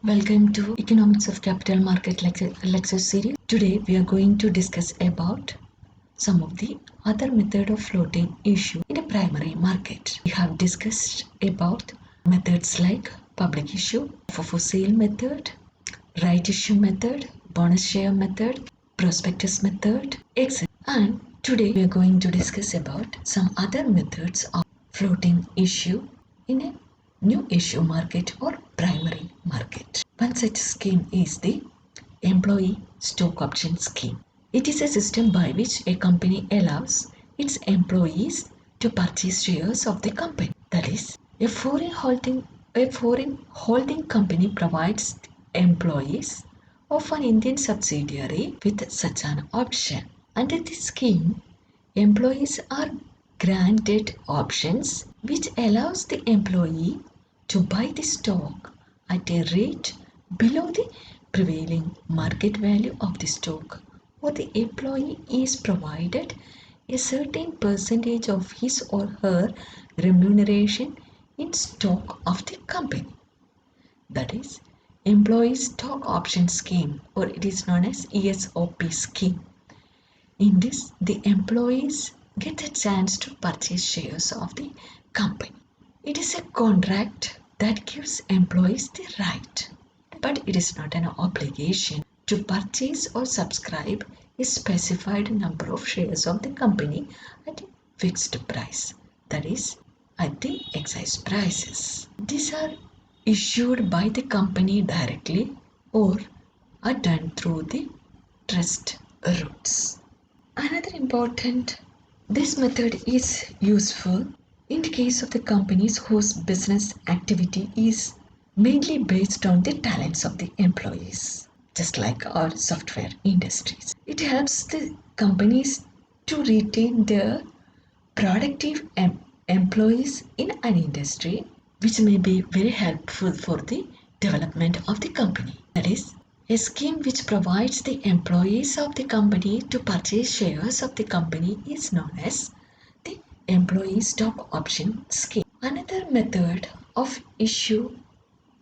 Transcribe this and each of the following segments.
Welcome to Economics of Capital Market lecture series. Today we are going to discuss about some of the other method of floating issue in a primary market. We have discussed about methods like public issue, offer for sale method, right issue method, bonus share method, prospectus method, etc. And today we are going to discuss about some other methods of floating issue in a new issue market or primary market. One such scheme is the employee stock option scheme. It is a system by which a company allows its employees to purchase shares of the company. That is, a foreign holding company provides employees of an Indian subsidiary with such an option. Under this scheme, employees are granted options which allows the employee to buy the stock at a rate below the prevailing market value of the stock, or the employee is provided a certain percentage of his or her remuneration in stock of the company. That is employee stock option scheme, or it is known as ESOP scheme. In this, the employees get a chance to purchase shares of the company. It is a contract that gives employees the right, but it is not an obligation to purchase or subscribe a specified number of shares of the company at a fixed price, that is, at the excise prices. These are issued by the company directly or are done through the trust routes. Another important, this method is useful in the case of the companies whose business activity is mainly based on the talents of the employees, just like our software industries. It helps the companies to retain their productive employees in an industry, which may be very helpful for the development of the company. That is, a scheme which provides the employees of the company to purchase shares of the company is known as the employee stock option scheme. Another method of issue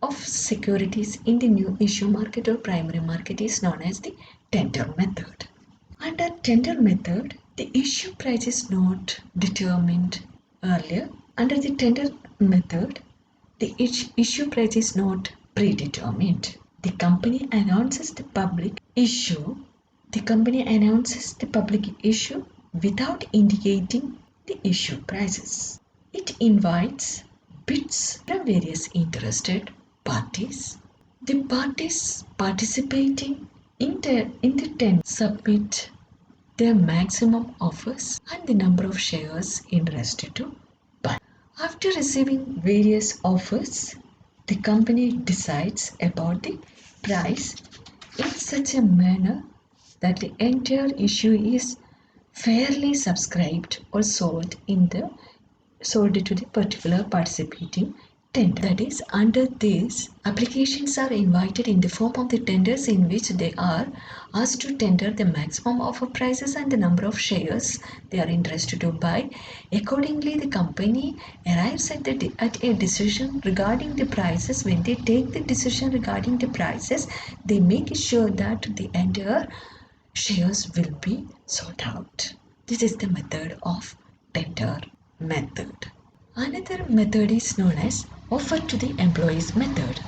of securities in the new issue market or primary market is known as the tender method. Under tender method, the issue price is not determined earlier. Under the tender method, the issue price is not predetermined. The company announces the public issue. The company announces the public issue without indicating the issue prices. It invites bids from various interested parties. The parties participating in the tender submit their maximum offers and the number of shares interested to buy. After receiving various offers, the company decides about the price in such a manner that the entire issue is fairly subscribed or sold to the particular participating tender. That is, under this, applications are invited in the form of the tenders in which they are asked to tender the maximum offer prices and the number of shares they are interested to buy. Accordingly, the company arrives at a decision regarding the prices. When they take the decision regarding the prices, they make sure that the entire shares will be sold out. This is the method of tender method. Another method is known as offer to the employees method.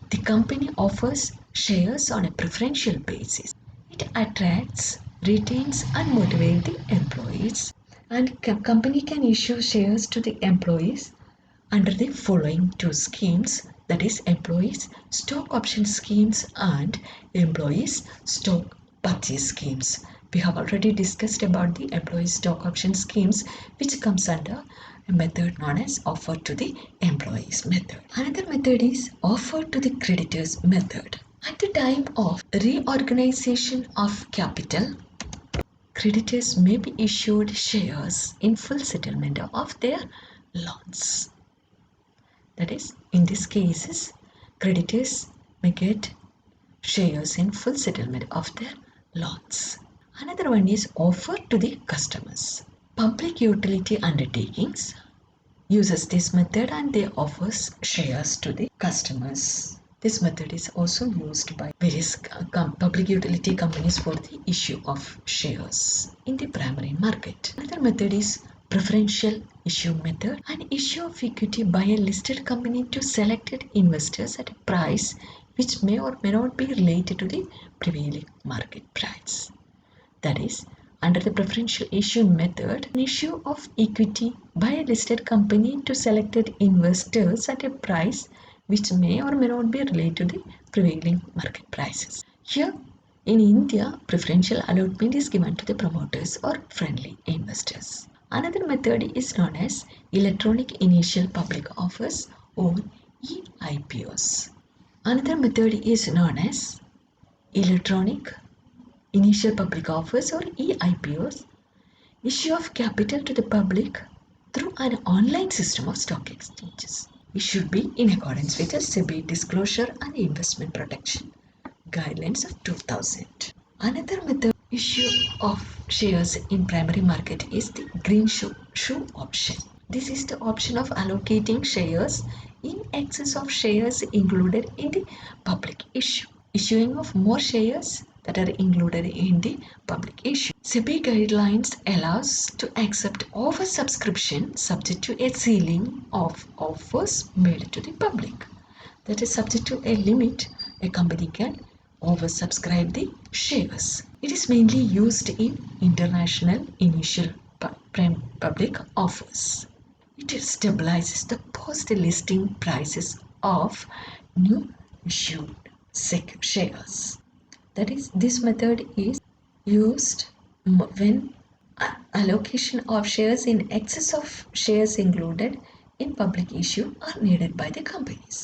The company offers shares on a preferential basis. It attracts, retains and motivates the employees, and company can issue shares to the employees under the following two schemes, that is employees stock option schemes and employees stock purchase schemes. We have already discussed about the employee stock option schemes, which comes under a method known as offer to the employees method. Another method is offer to the creditors method. At the time of reorganization of capital, creditors may be issued shares in full settlement of their loans. That is, in these cases, creditors may get shares in full settlement of their loans. Another one is offer to the customers. Public utility undertakings uses this method and they offers shares to the customers. This method is also used by various public utility companies for the issue of shares in the primary market. Another method is preferential issue method, an issue of equity by a listed company to selected investors at a price which may or may not be related to the prevailing market price. That is, under the preferential issue method, an issue of equity by a listed company to selected investors at a price which may or may not be related to the prevailing market prices. Here in India, preferential allotment is given to the promoters or friendly investors. Another method is known as electronic initial public offers or EIPOs. Another method is known as electronic initial public offers or EIPOs, issue of capital to the public through an online system of stock exchanges. It should be in accordance with the SEBI disclosure and investment protection guidelines of 2000. Another method issue of shares in primary market is the green shoe option. This is the option of allocating shares in excess of shares included in the public issue. Issuing of more shares that are included in the public issue. SEBI guidelines allows to accept oversubscription subject to a ceiling of offers made to the public. That is subject to a limit a company can oversubscribe the shares. It is mainly used in international initial public offers. It stabilizes the post-listing prices of new issued shares. That is, this method is used when allocation of shares in excess of shares included in public issue are needed by the companies.